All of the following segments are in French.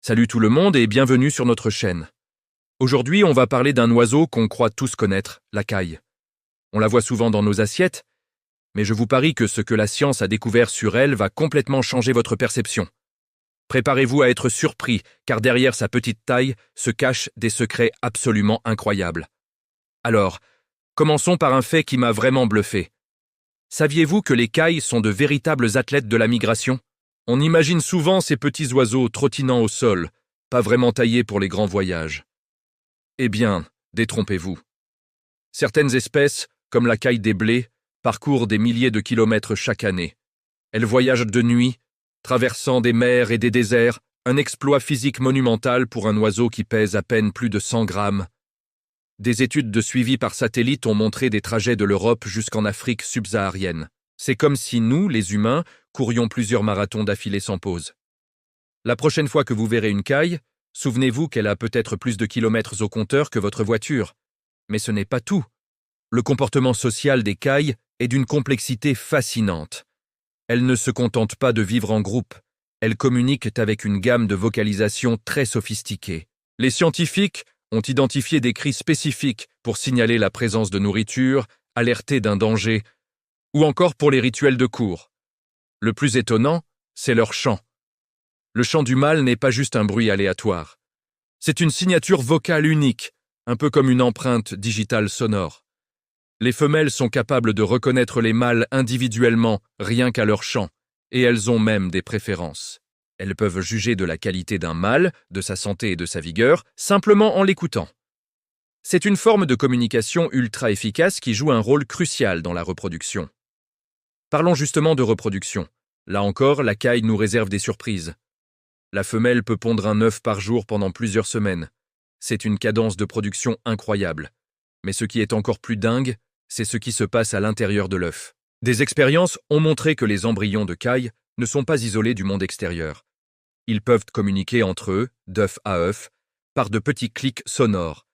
Salut tout le monde et bienvenue sur notre chaîne. Aujourd'hui, on va parler d'un oiseau qu'on croit tous connaître, la caille. On la voit souvent dans nos assiettes, mais je vous parie que ce que la science a découvert sur elle va complètement changer votre perception. Préparez-vous à être surpris, car derrière sa petite taille se cachent des secrets absolument incroyables. Alors, commençons par un fait qui m'a vraiment bluffé. Saviez-vous que les cailles sont de véritables athlètes de la migration ? On imagine souvent ces petits oiseaux trottinant au sol, pas vraiment taillés pour les grands voyages. Eh bien, détrompez-vous. Certaines espèces, comme la caille des blés, parcourent des milliers de kilomètres chaque année. Elles voyagent de nuit, traversant des mers et des déserts, un exploit physique monumental pour un oiseau qui pèse à peine plus de 100 grammes. Des études de suivi par satellite ont montré des trajets de l'Europe jusqu'en Afrique subsaharienne. C'est comme si nous, les humains, courions plusieurs marathons d'affilée sans pause. La prochaine fois que vous verrez une caille, souvenez-vous qu'elle a peut-être plus de kilomètres au compteur que votre voiture. Mais ce n'est pas tout. Le comportement social des cailles est d'une complexité fascinante. Elles ne se contentent pas de vivre en groupe. Elles communiquent avec une gamme de vocalisation très sophistiquée. Les scientifiques ont identifié des cris spécifiques pour signaler la présence de nourriture, alerter d'un danger, ou encore pour les rituels de cour. Le plus étonnant, c'est leur chant. Le chant du mâle n'est pas juste un bruit aléatoire. C'est une signature vocale unique, un peu comme une empreinte digitale sonore. Les femelles sont capables de reconnaître les mâles individuellement, rien qu'à leur chant, et elles ont même des préférences. Elles peuvent juger de la qualité d'un mâle, de sa santé et de sa vigueur, simplement en l'écoutant. C'est une forme de communication ultra efficace qui joue un rôle crucial dans la reproduction. Parlons justement de reproduction. Là encore, la caille nous réserve des surprises. La femelle peut pondre un œuf par jour pendant plusieurs semaines. C'est une cadence de production incroyable. Mais ce qui est encore plus dingue, c'est ce qui se passe à l'intérieur de l'œuf. Des expériences ont montré que les embryons de caille ne sont pas isolés du monde extérieur. Ils peuvent communiquer entre eux, d'œuf à œuf, par de petits clics sonores.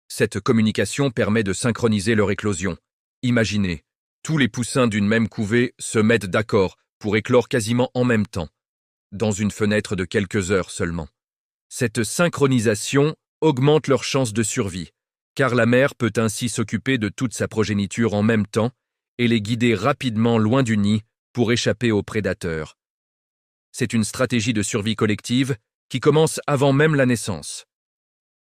Cette communication permet de synchroniser leur éclosion. Imaginez, tous les poussins d'une même couvée se mettent d'accord pour éclore quasiment en même temps, dans une fenêtre de quelques heures seulement. Cette synchronisation augmente leurs chances de survie, car la mère peut ainsi s'occuper de toute sa progéniture en même temps et les guider rapidement loin du nid pour échapper aux prédateurs. C'est une stratégie de survie collective qui commence avant même la naissance.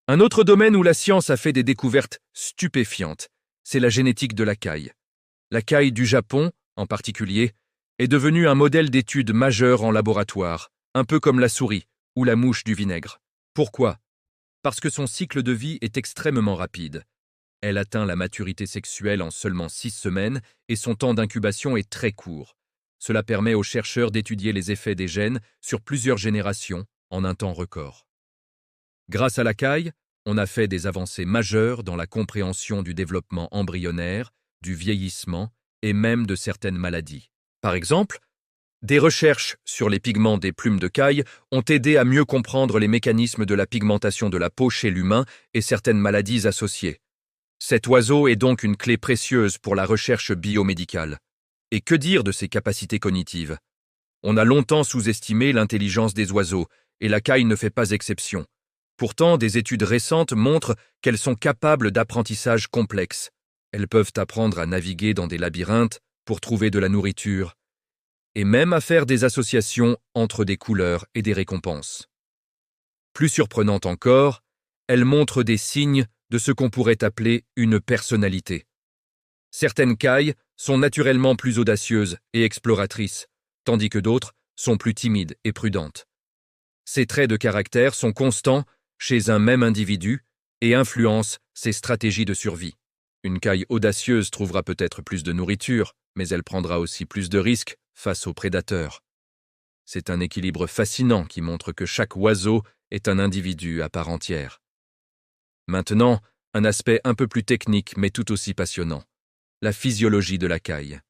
Un autre domaine où la science a fait des découvertes stupéfiantes, c'est la génétique de la caille. La caille du Japon, en particulier, est devenue un modèle d'étude majeur en laboratoire, un peu comme la souris ou la mouche du vinaigre. Pourquoi ? Parce que son cycle de vie est extrêmement rapide. Elle atteint la maturité sexuelle en seulement 6 semaines et son temps d'incubation est très court. Cela permet aux chercheurs d'étudier les effets des gènes sur plusieurs générations en un temps record. Grâce à la caille, on a fait des avancées majeures dans la compréhension du développement embryonnaire, du vieillissement et même de certaines maladies. Par exemple, des recherches sur les pigments des plumes de caille ont aidé à mieux comprendre les mécanismes de la pigmentation de la peau chez l'humain et certaines maladies associées. Cet oiseau est donc une clé précieuse pour la recherche biomédicale. Et que dire de ses capacités cognitives ? On a longtemps sous-estimé l'intelligence des oiseaux, et la caille ne fait pas exception. Pourtant, des études récentes montrent qu'elles sont capables d'apprentissage complexe. Elles peuvent apprendre à naviguer dans des labyrinthes pour trouver de la nourriture, et même à faire des associations entre des couleurs et des récompenses. Plus surprenante encore, elles montrent des signes de ce qu'on pourrait appeler une personnalité. Certaines cailles sont naturellement plus audacieuses et exploratrices, tandis que d'autres sont plus timides et prudentes. Ces traits de caractère sont constants chez un même individu et influencent ses stratégies de survie. Une caille audacieuse trouvera peut-être plus de nourriture, mais elle prendra aussi plus de risques face aux prédateurs. C'est un équilibre fascinant qui montre que chaque oiseau est un individu à part entière. Maintenant, un aspect un peu plus technique mais tout aussi passionnant. La physiologie de la caille.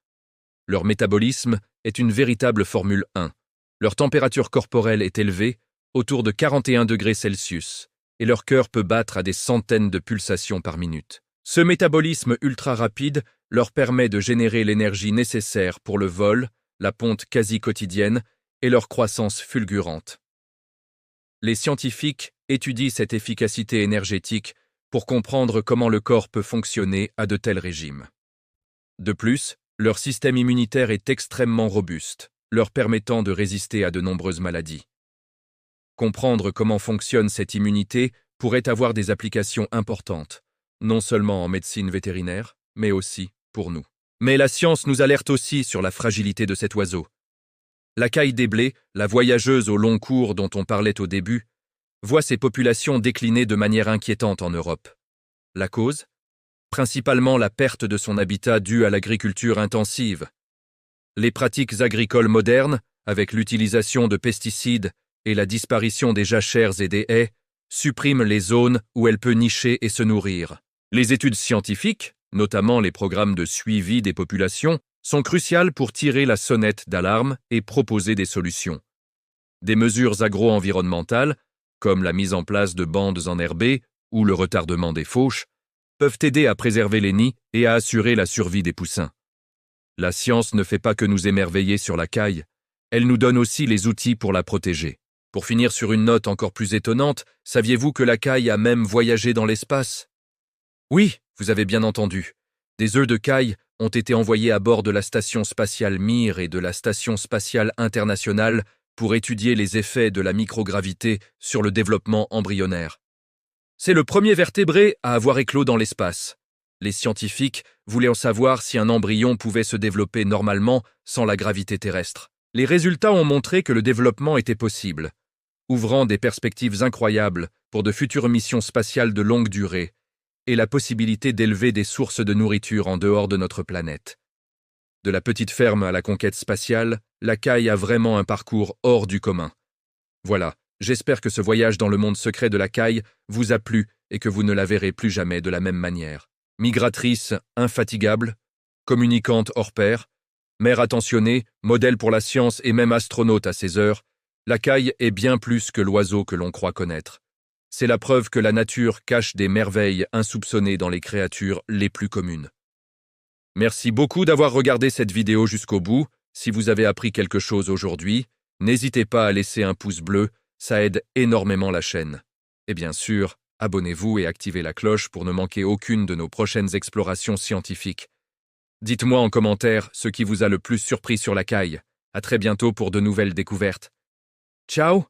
Leur métabolisme est une véritable Formule 1. Leur température corporelle est élevée, autour de 41 degrés Celsius, et leur cœur peut battre à des centaines de pulsations par minute. Ce métabolisme ultra rapide leur permet de générer l'énergie nécessaire pour le vol, la ponte quasi quotidienne et leur croissance fulgurante. Les scientifiques étudient cette efficacité énergétique pour comprendre comment le corps peut fonctionner à de tels régimes. De plus, leur système immunitaire est extrêmement robuste, leur permettant de résister à de nombreuses maladies. Comprendre comment fonctionne cette immunité pourrait avoir des applications importantes, non seulement en médecine vétérinaire, mais aussi pour nous. Mais la science nous alerte aussi sur la fragilité de cet oiseau. La caille des blés, la voyageuse au long cours dont on parlait au début, voit ses populations décliner de manière inquiétante en Europe. La cause ? Principalement la perte de son habitat due à l'agriculture intensive. Les pratiques agricoles modernes, avec l'utilisation de pesticides et la disparition des jachères et des haies, suppriment les zones où elle peut nicher et se nourrir. Les études scientifiques, notamment les programmes de suivi des populations, sont cruciales pour tirer la sonnette d'alarme et proposer des solutions. Des mesures agro-environnementales, comme la mise en place de bandes enherbées ou le retardement des fauches, peuvent aider à préserver les nids et à assurer la survie des poussins. La science ne fait pas que nous émerveiller sur la caille, elle nous donne aussi les outils pour la protéger. Pour finir sur une note encore plus étonnante, saviez-vous que la caille a même voyagé dans l'espace ? Oui, vous avez bien entendu. Des œufs de caille ont été envoyés à bord de la station spatiale Mir et de la station spatiale internationale pour étudier les effets de la microgravité sur le développement embryonnaire. C'est le premier vertébré à avoir éclos dans l'espace. Les scientifiques voulaient en savoir si un embryon pouvait se développer normalement sans la gravité terrestre. Les résultats ont montré que le développement était possible, ouvrant des perspectives incroyables pour de futures missions spatiales de longue durée et la possibilité d'élever des sources de nourriture en dehors de notre planète. De la petite ferme à la conquête spatiale, la caille a vraiment un parcours hors du commun. Voilà, j'espère que ce voyage dans le monde secret de la caille vous a plu et que vous ne la verrez plus jamais de la même manière. Migratrice infatigable, communicante hors pair, mère attentionnée, modèle pour la science et même astronaute à ses heures, la caille est bien plus que l'oiseau que l'on croit connaître. C'est la preuve que la nature cache des merveilles insoupçonnées dans les créatures les plus communes. Merci beaucoup d'avoir regardé cette vidéo jusqu'au bout. Si vous avez appris quelque chose aujourd'hui, n'hésitez pas à laisser un pouce bleu, ça aide énormément la chaîne. Et bien sûr, abonnez-vous et activez la cloche pour ne manquer aucune de nos prochaines explorations scientifiques. Dites-moi en commentaire ce qui vous a le plus surpris sur la caille. À très bientôt pour de nouvelles découvertes. Ciao!